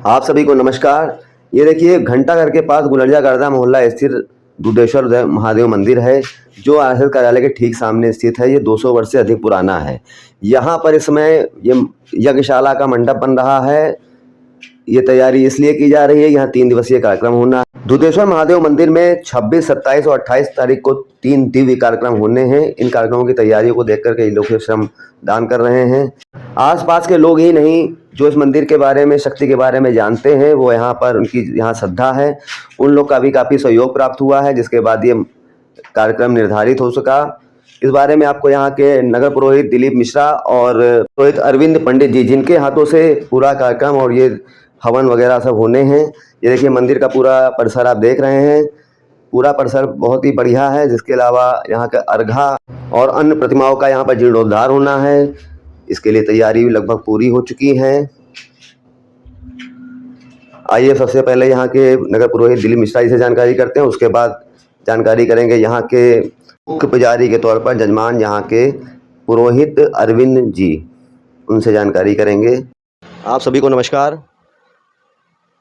आप सभी को नमस्कार। ये देखिए घंटाघर के पास गुलरिया गर्दा मोहल्ला स्थित दुधेश्वर महादेव मंदिर है, जो आरएसएस कार्यालय के ठीक सामने स्थित है। ये 200 वर्ष से अधिक पुराना है। यहाँ पर इस समय ये यज्ञशाला का मंडप बन रहा है। ये तैयारी इसलिए की जा रही है, यहाँ 3 दिवसीय कार्यक्रम होना है। दुधेश्वर महादेव मंदिर में 26, 27 और 28 तारीख को 3 दिव्य कार्यक्रम होने हैं। इन कार्यक्रमों की तैयारियों को देखकर कई लोग श्रम दान कर रहे हैं। आसपास के लोग ही नहीं, जो इस मंदिर के बारे में, शक्ति के बारे में जानते हैं, वो यहाँ पर उनकी यहाँ श्रद्धा है, उन लोग का भी काफ़ी सहयोग प्राप्त हुआ है, जिसके बाद ये कार्यक्रम निर्धारित हो सका। इस बारे में आपको यहाँ के नगर पुरोहित दिलीप मिश्रा और पुरोहित अरविंद पंडित जी, जिनके हाथों से पूरा कार्यक्रम और ये हवन वगैरह सब होने हैं। ये देखिए मंदिर का पूरा परिसर आप देख रहे हैं। पूरा परिसर बहुत ही बढ़िया है। जिसके अलावा यहाँ का अर्घा और अन्य प्रतिमाओं का यहाँ पर जीर्णोद्धार होना है। इसके लिए तैयारी भी लगभग पूरी हो चुकी है। आइए सबसे पहले यहाँ के नगर पुरोहित दिलीप मिश्रा जी से जानकारी करते हैं। उसके बाद जानकारी करेंगे यहाँ के मुख्य पुजारी के तौर पर जजमान यहाँ के पुरोहित अरविंद जी, उनसे जानकारी करेंगे। आप सभी को नमस्कार।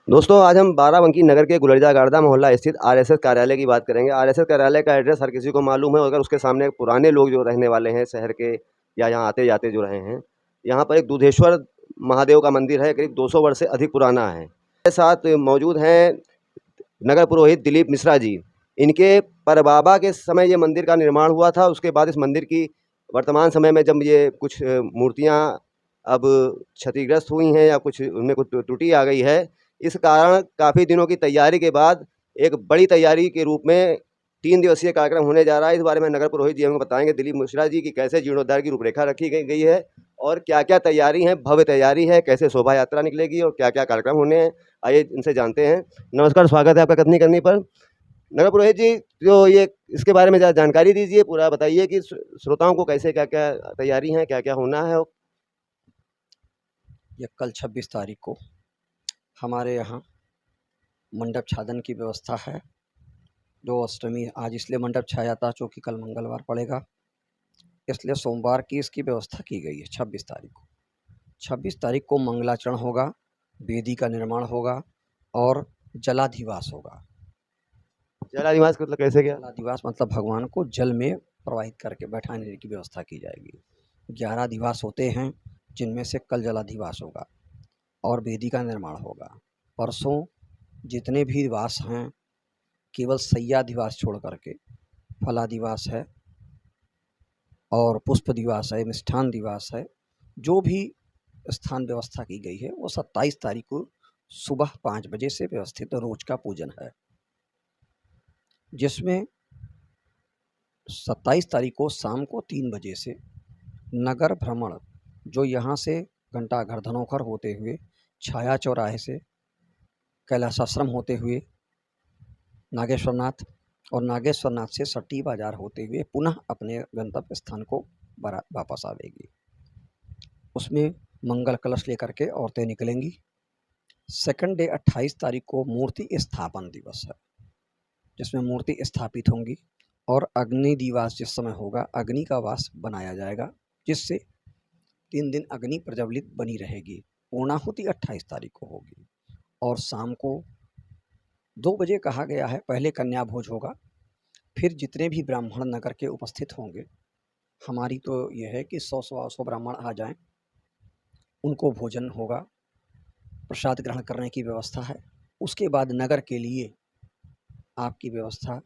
दोस्तों, आज हम बाराबंकी नगर के गुलरिया गर्दा मोहल्ला स्थित आरएसएस कार्यालय की बात करेंगे। आरएसएस कार्यालय का एड्रेस हर किसी को मालूम है। अगर उसके सामने पुराने लोग जो रहने वाले हैं शहर के, या यहाँ आते जाते जो रहे हैं, यहाँ पर एक दुधेश्वर महादेव का मंदिर है, करीब 200 वर्ष से अधिक पुराना है। मेरे साथ मौजूद हैं नगर पुरोहित दिलीप मिश्रा जी। इनके परबाबा के समय ये मंदिर का निर्माण हुआ था। उसके बाद इस मंदिर की वर्तमान समय में जब ये कुछ मूर्तियाँ अब क्षतिग्रस्त हुई हैं या कुछ उनमें कुछ त्रुटि आ गई है, इस कारण काफ़ी दिनों की तैयारी के बाद एक बड़ी तैयारी के रूप में 3 दिवसीय कार्यक्रम होने जा रहा है। इस बारे में नगर पुरोहित जी हमें बताएंगे, दिलीप मिश्रा जी, कि कैसे जीर्णोद्धार की रूपरेखा रखी गई है और क्या-क्या तैयारी है, भव्य तैयारी है, कैसे शोभा यात्रा निकलेगी और क्या-क्या कार्यक्रम होने हैं। आइए इनसे जानते हैं। नमस्कार, स्वागत है आपका कथनी करनी पर। नगर पुरोहित जी, जो ये इसके बारे में ज़रा जानकारी दीजिए, पूरा बताइए कि श्रोताओं को कैसे क्या-क्या तैयारी है, क्या-क्या होना है। यह कल 26 तारीख को हमारे यहाँ मंडप छादन की व्यवस्था है। जो अष्टमी आज इसलिए मंडप छाया था क्योंकि कल मंगलवार पड़ेगा, इसलिए सोमवार की इसकी व्यवस्था की गई है। 26 तारीख को 26 तारीख को मंगलाचरण होगा, वेदी का निर्माण होगा और जलाधिवास होगा। जलाधिवास मतलब कैसे क्या? जलाधिवास मतलब भगवान को जल में प्रवाहित करके बैठाने की व्यवस्था की जाएगी। 11 दिवास होते हैं, जिनमें से कल जलाधिवास होगा और वेदी का निर्माण होगा। परसों जितने भी दिवास हैं, केवल शय्याधिवास छोड़ करके फलादिवास है और पुष्प दिवास है, मिष्ठान दिवास है, जो भी स्थान व्यवस्था की गई है वो 27 तारीख को सुबह 5 बजे से व्यवस्थित रोज का पूजन है, जिसमें 27 तारीख को शाम को 3 बजे से नगर भ्रमण, जो यहाँ से घंटाघर धनोखर होते हुए छाया चौराहे से कैलाशाश्रम होते हुए नागेश्वरनाथ और नागेश्वरनाथ से सट्टी बाजार होते हुए पुनः अपने गंतव्य स्थान को वापस आवेगी। उसमें मंगल कलश लेकर के औरतें निकलेंगी। सेकंड डे 28 तारीख को मूर्ति स्थापन दिवस है, जिसमें मूर्ति स्थापित होंगी और अग्नि दिवस जिस समय होगा, अग्नि का वास बनाया जाएगा, जिससे 3 दिन अग्नि प्रज्वलित बनी रहेगी। पूर्णाहुति 28 तारीख को होगी और शाम को 2 बजे कहा गया है पहले कन्या भोज होगा, फिर जितने भी ब्राह्मण नगर के उपस्थित होंगे, हमारी तो यह है कि 100 ब्राह्मण आ जाएं, उनको भोजन होगा, प्रसाद ग्रहण करने की व्यवस्था है। उसके बाद नगर के लिए आपकी व्यवस्था,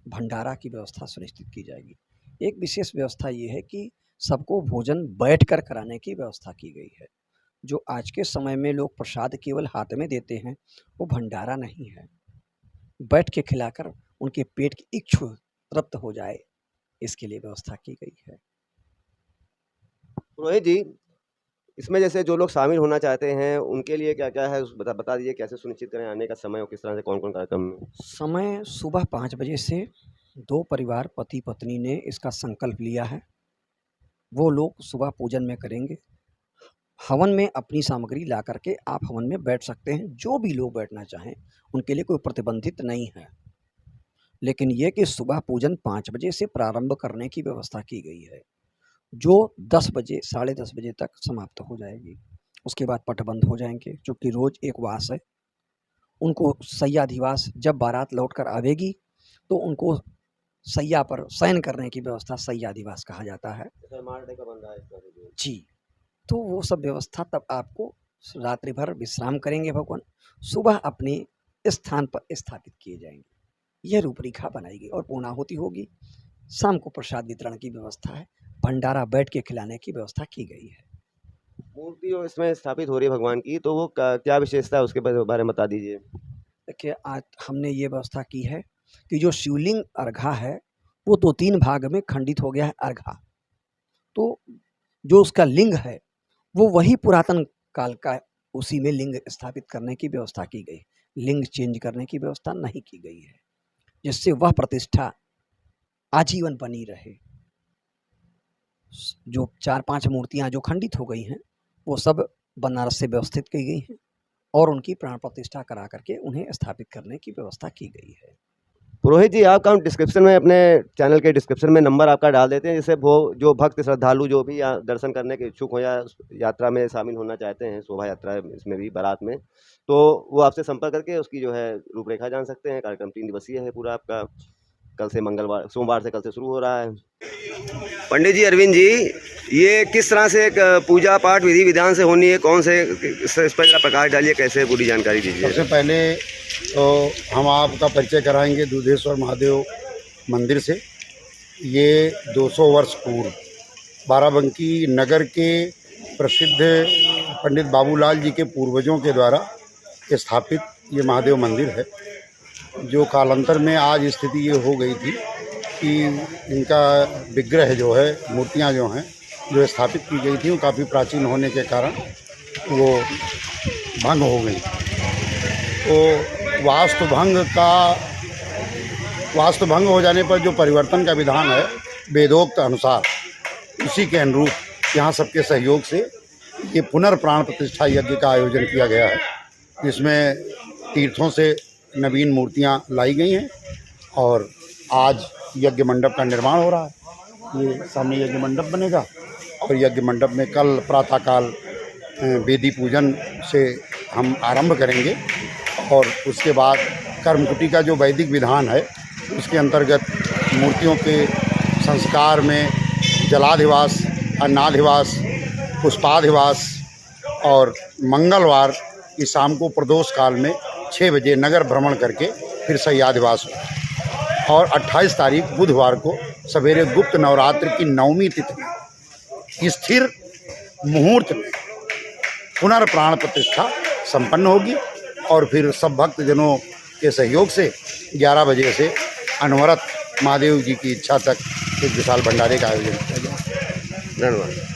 भंडारा की व्यवस्था सुनिश्चित की जाएगी। एक विशेष व्यवस्था ये है कि सबको भोजन बैठकर कराने की व्यवस्था की गई है। जो आज के समय में लोग प्रसाद केवल हाथ में देते हैं, वो भंडारा नहीं है। बैठ के खिलाकर उनके पेट की इच्छु तृप्त हो जाए, इसके लिए व्यवस्था की गई है। पुरोहित जी, इसमें जैसे जो लोग शामिल होना चाहते हैं उनके लिए क्या-क्या है, बता दीजिए। कैसे सुनिश्चित करें आने का समय और किस तरह से कौन-कौन कार्यक्रम में? समय सुबह 5 बजे से 2 परिवार पति पत्नी ने इसका संकल्प लिया है, वो लोग सुबह पूजन में करेंगे। हवन में अपनी सामग्री ला करके आप हवन में बैठ सकते हैं। जो भी लोग बैठना चाहें उनके लिए कोई प्रतिबंधित नहीं है, लेकिन ये कि सुबह पूजन 5 बजे से प्रारंभ करने की व्यवस्था की गई है, जो 10 बजे, साढ़े 10 बजे तक समाप्त हो जाएगी। उसके बाद पट बंद हो जाएंगे, चूँकि रोज़ एक वास है। उनको सैयाधिवास जब बारात लौट कर आवेगी तो उनको सैया पर शयन करने की व्यवस्था सैयाधिवास कहा जाता है। जी, तो वो सब व्यवस्था तब आपको रात्रि भर विश्राम करेंगे भगवान, सुबह अपने स्थान पर स्थापित किए जाएंगे। यह रूपरेखा बनाई गई और पूर्णाहुति होगी। शाम को प्रसाद वितरण की व्यवस्था है, भंडारा बैठ के खिलाने की व्यवस्था की गई है। मूर्ति जो इसमें स्थापित हो रही है भगवान की, तो वो क्या विशेषता है, उसके बारे में बता दीजिए। देखिए, आज हमने ये व्यवस्था की है कि जो शिवलिंग अर्घा है वो 2-3 भाग में खंडित हो गया है अर्घा। तो जो उसका लिंग है वो वही पुरातन काल का, उसी में लिंग स्थापित करने की व्यवस्था की गई। लिंग चेंज करने की व्यवस्था नहीं की गई है, जिससे वह प्रतिष्ठा आजीवन बनी रहे। जो 4-5 मूर्तियां जो खंडित हो गई हैं वो सब बनारस से व्यवस्थित की गई हैं और उनकी प्राण प्रतिष्ठा करा करके उन्हें स्थापित करने की व्यवस्था की गई है। पुरोहित जी, आपका हम डिस्क्रिप्शन में, अपने चैनल के डिस्क्रिप्शन में नंबर आपका डाल देते हैं, जिससे वो जो भक्त श्रद्धालु जो भी यहाँ दर्शन करने के इच्छुक हो या यात्रा में शामिल होना चाहते हैं, शोभा यात्रा इसमें भी, बारात में, तो वो आपसे संपर्क करके उसकी जो है रूपरेखा जान सकते हैं। कार्यक्रम 3 दिवसीय है पूरा आपका, कल से सोमवार से कल से शुरू हो रहा है। पंडित जी, अरविंद जी, ये किस तरह से एक पूजा पाठ विधि विधान से होनी है, कौन से, इस पर जरा प्रकाश डालिए, कैसे पूरी जानकारी दीजिए। सबसे पहले तो हम आपका परिचय कराएंगे दूधेश्वर महादेव मंदिर से। ये 200 वर्ष पूर्व बाराबंकी नगर के प्रसिद्ध पंडित बाबूलाल जी के पूर्वजों के द्वारा स्थापित ये महादेव मंदिर है, जो कालांतर में आज स्थिति ये हो गई थी कि इनका विग्रह जो है, मूर्तियां जो हैं, जो स्थापित की गई थी, वो काफ़ी प्राचीन होने के कारण वो भंग हो गई। तो वास्तु भंग हो जाने पर जो परिवर्तन का विधान है वेदोक्त अनुसार, उसी के अनुरूप यहाँ सबके सहयोग से ये पुनर्प्राण प्रतिष्ठा यज्ञ का आयोजन किया गया है, जिसमें तीर्थों से नवीन मूर्तियाँ लाई गई हैं और आज यज्ञ मंडप का निर्माण हो रहा है। ये सामने यज्ञ मंडप बनेगा और यज्ञ मंडप में कल प्रातःकाल वेदी पूजन से हम आरंभ करेंगे और उसके बाद कर्मकुटी का जो वैदिक विधान है उसके अंतर्गत मूर्तियों के संस्कार में जलाधिवास, अन्नाधिवास, पुष्पाधिवास और मंगलवार की शाम को प्रदोष काल में 6 बजे नगर भ्रमण करके फिर शय्याधिवास और 28 तारीख बुधवार को सवेरे गुप्त नवरात्र की 9वीं तिथि में स्थिर मुहूर्त में पुनर्प्राण प्रतिष्ठा संपन्न होगी और फिर सब भक्तजनों के सहयोग से 11 बजे से अनवरत महादेव जी की इच्छा तक एक विशाल भंडारे का आयोजन किया जाएगा। धन्यवाद।